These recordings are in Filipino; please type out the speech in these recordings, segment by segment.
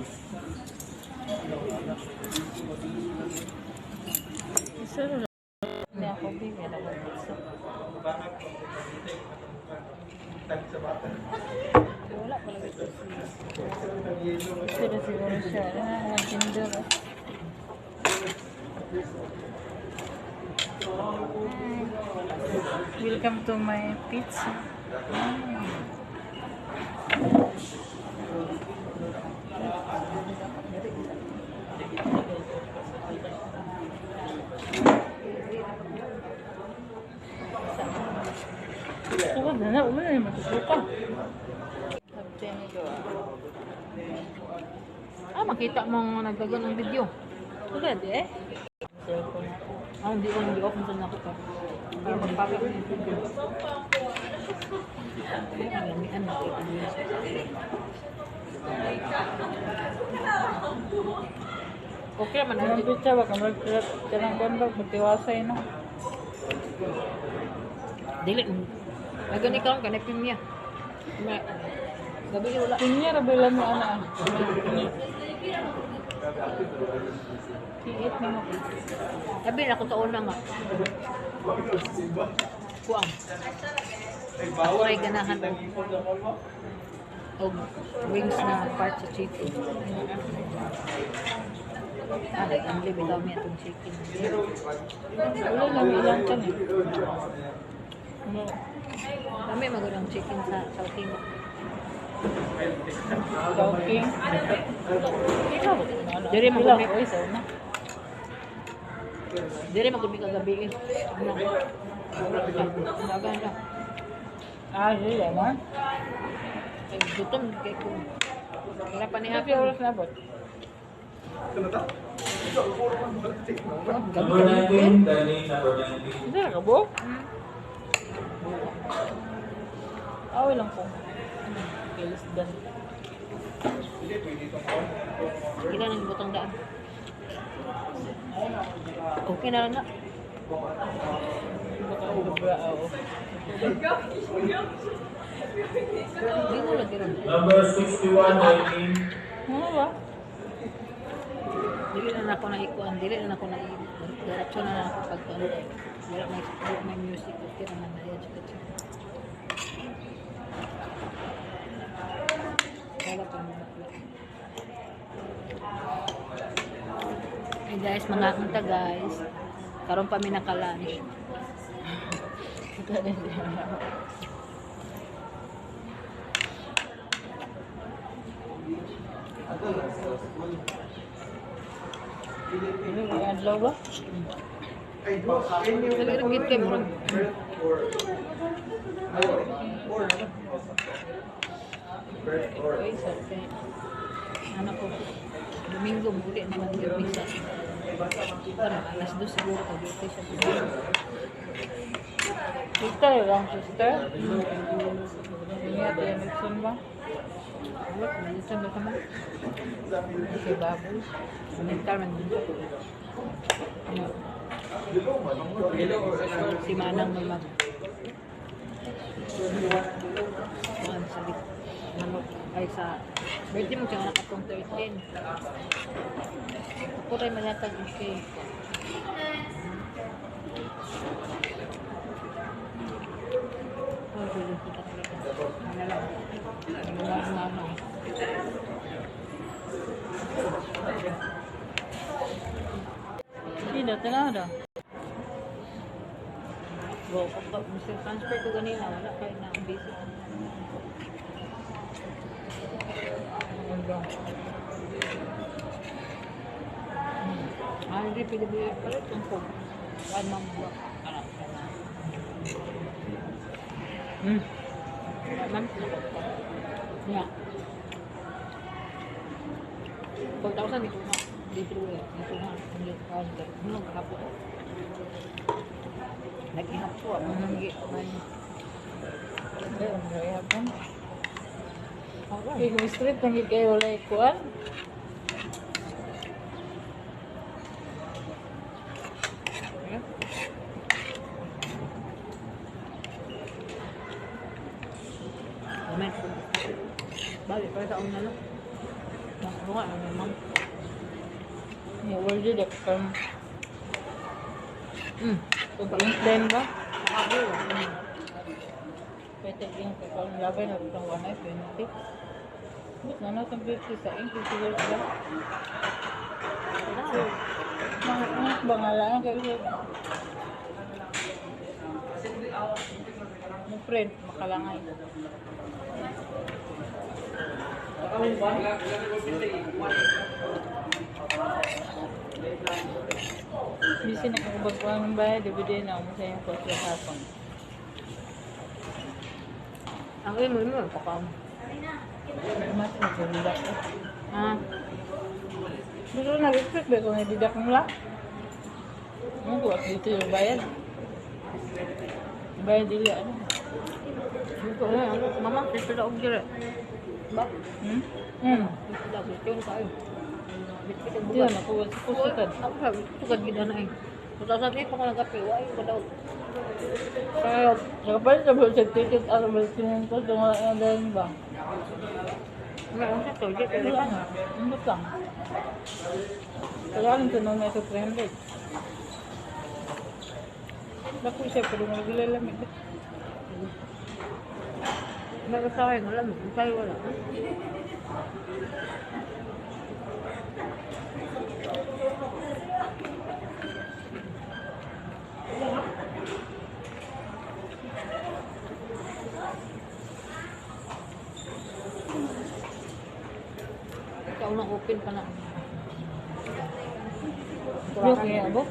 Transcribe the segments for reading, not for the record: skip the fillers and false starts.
Isa na lang ako bigyan ako pizza. Wala pala ito. Isa na siguro siya. Ang tinder. Welcome to my pizza. Ako na umana yung matutuka. Sabi nito makita mong nagdagan ng video. Tulad cellphone ako. Hindi open sa ako pa. Para magpapit ng video. Maramihan nakita niyo sa okay man ang pizza ba kamar kanang gondog matiwasay no. Dili agani kaon kanay pinya. Gabi wala. Pinya ra ba lang mo ana. Tiit na mo. Sabi na ko sa una nga. Kuang. Ako ay ganahan o wings na part sa chicken. Like, ang libi daw niya itong chicken. Wala lang ilang kan eh. Kami magandang chicken sa Chowking. Chowking? Dari magumi ko isa na. Dari magumi kagabi. Maganda. Hindi naman. Gutom kay ko. Wala pa ni happy oras na bot. Number 19, dining number 19. Hindi na ka bo? Away lang po. Kilis dan. Ila nang butang daan. Okay na lang na. Number 61, 19. Ano ba? Dili na ako na ikuan, dili na ako na diretso na ako pagkuan. Dili na may music okay na man na chika chika. Wala pa mo. Hey guys, mga kunta guys. Karon pa mi naka-lunch. Ini may adlaw ba? Nagirigit kay mo. Ay, sabi. Anak ko. Domingo muli na mag-misa. Para alas 2 siguro pag dito siya. Sister lang, sister. Ini ada yang nixon ba? Wala, nalisan ba ka mo? Si baboy. Mental man dito. Si Manang may mag sabi manok ay sa birthday mo siya nakatong 13. Ako rin malatag okay. Oh, sige kita talaga. Ano lang. Ano. Tidak tenada. Go, pag Mr. Transfer ko ganina, wala kahit na ang busy. Hindi pinabili pala itong phone. One month block. Yeah. 4,000 dito na. Dito na. Hindi ko kahapon. Nag-ihap po. Okay, kung street nang kayo wala ikuan. Balik para sa una no. Bunga, memang. World Day kan. Then ba? Nakabula. Pwede yung kakawin labay na itong 120. But na natin 50 sa English siguro ba? Mga bangalaan kayo. Mo friend makalangay. Bisa na kung bagwang ng bayad, DVD na mo sa yung post yung hapon. Ang imo, pakam. Mas nagsulidak ko. Ah, Gusto na nag-expect ba kung nadidak mo lang? Ano ko, at dito yung bayad. Bayad dili, ano? dito na. Mama, dito na og dire. Ba? Dito na, dito na kayo. Dito Hindi na, nakuha sa pusukan. Ako sabi, sugad gid na eh. Sa sa dito ko nagapi, wai ko daw. Kaya, nakapalit sa buwan sa ticket, ano ba, sinunod ko, tunga dahil ba? Meron sa to, dito Wala na. nga, umbot lang. Kaya alam tunong na sa 300. Dako siya, pero maglalamig. Meron sa akin, alam mo, sa'yo wala. Ikaw na open pa na. Yung kaya, abok,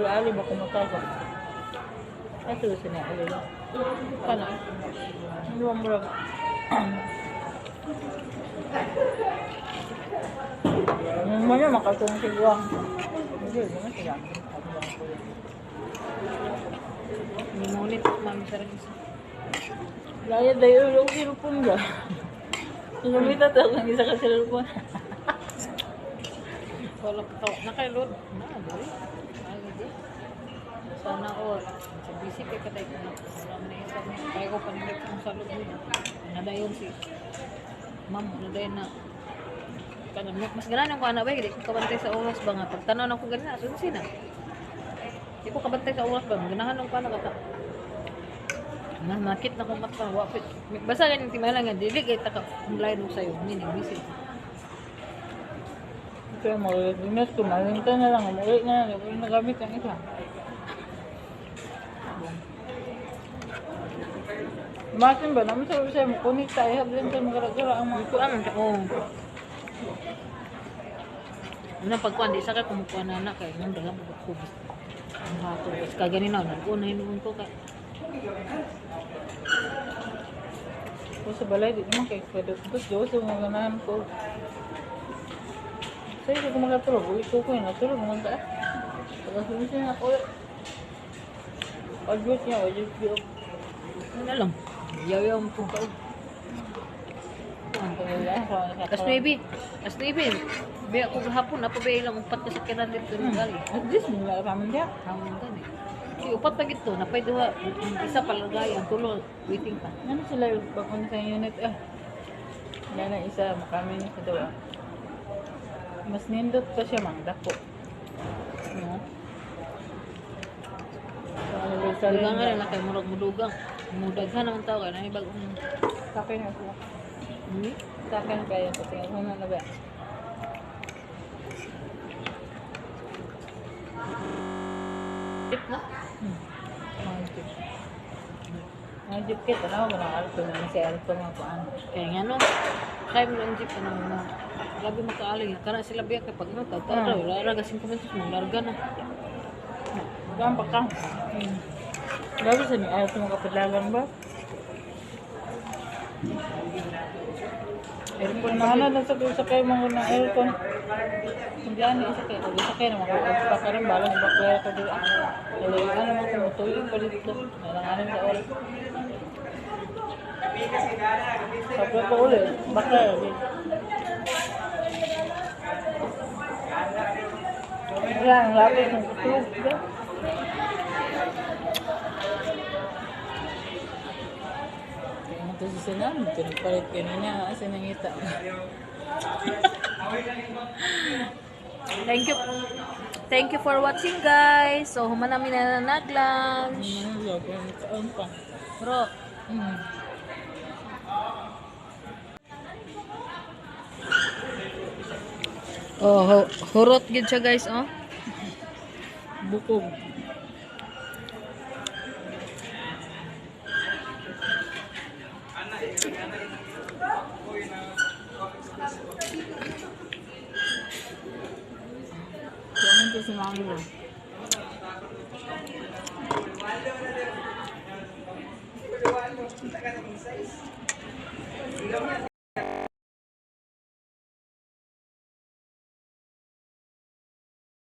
ali ba kumataga? Ito yung sinali lang. Kana. Hindi mo murag. Mo na makatong sigwang. Hindi, hindi sila. Minunit, mami sa rin. Laya dayo yung silupon ba? Sumita tayo ng isa ka silupon. Wala pa tao. Nakailod. Na, dali. Ay, hindi. Sana all. Sa busy kay katay ko na. Wala mo na isa niya. Kaya ko panilig kong salog niya. Nadayon si ma'am. Nadayon na. Mas ganan ko anak ba? Hindi ko kabantay sa oras ba nga. Pagtanaw na ko ganina. Sunsi na. Hindi ko kabantay sa oras ba. Ganahan ko anak kata. Nakit na kong mata. Wapit. Basta ganyan timala nga. Dili kay taka. Ang layo sa'yo. Minig. Misin. Kaya mag-dinas ko, malinta na lang. Umuwi na lang. Umuwi na gamit ang isa. Masin ba? Naman sa siya, makunit tayo. Hablan sa magara-gara ang mga Ito aman siya. Oo. Unang pagkuhan, di sa ka kumukuha na anak. Kaya nang dalang pagkubis. Ang hato. Tapos kaganina, nag-una hinuun ko ka. Kung sa balay, di naman kayo pwede. Tapos Diyos, yung mga ganahan ko. Sa'yo, hindi ko makatulog. Uwi ko yun. Natulog naman ka. Pagkasunod siya na ulit. Pag-Diyos niya, wajib Diyos. Ano na lang. Yaw-yaw mo po ka. Ang pangalaman ko. As maybe. Biya ko gahapon, napabay lang upat ka sa kinan dito ng gali. At least, mula ka man diya. Hamon ka ni. Si upat pa gito, napay duha. Isa palagay, ang tulo, waiting pa. Ano sila yung bakon sa unit? Yan na isa, makami niya sa dawa. Mas nindot pa siya, mang dako. No? So, anniversary Dugang nga niya. lang kay murag mudugang. Mudaghan naman tao kay na ibagong. Sa akin na sila. Hmm? Sa akin kaya sa tingin ko na ba? Tip na. Mga jeep. Mga jeep kit, ano ba ng alto na si alto mga kuan. Kaya nga no. Kaya mo lang jeep ka nang mga. Grabe makaaling. Kana sila biya kay pag no, tagtaraw. Lara gasing kumentos mo, larga na. Gampak ka. Grabe sa ni alto mga kapitlagan ba? Aircon na ano lang sa kayo mga ng aircon. Hindi ani isa kayo. Kung isa kayo na makakapag ka rin balas ba kaya ka doon. Kaya ano mo kung matulog pa dito. Nalanganin sa oras. Sapla pa ulit. Baka ulit. Wala, ang lapit ng kutulog. Kaya nga ito si Sinan. Tinagpalit kanina. Kasi nangita. Thank you. Thank you for watching, guys. So, human namin na nag-lunch. Ano pa? Bro, oh, hurot gid siya, guys, oh. Bukog. Kumain ko si mami mo.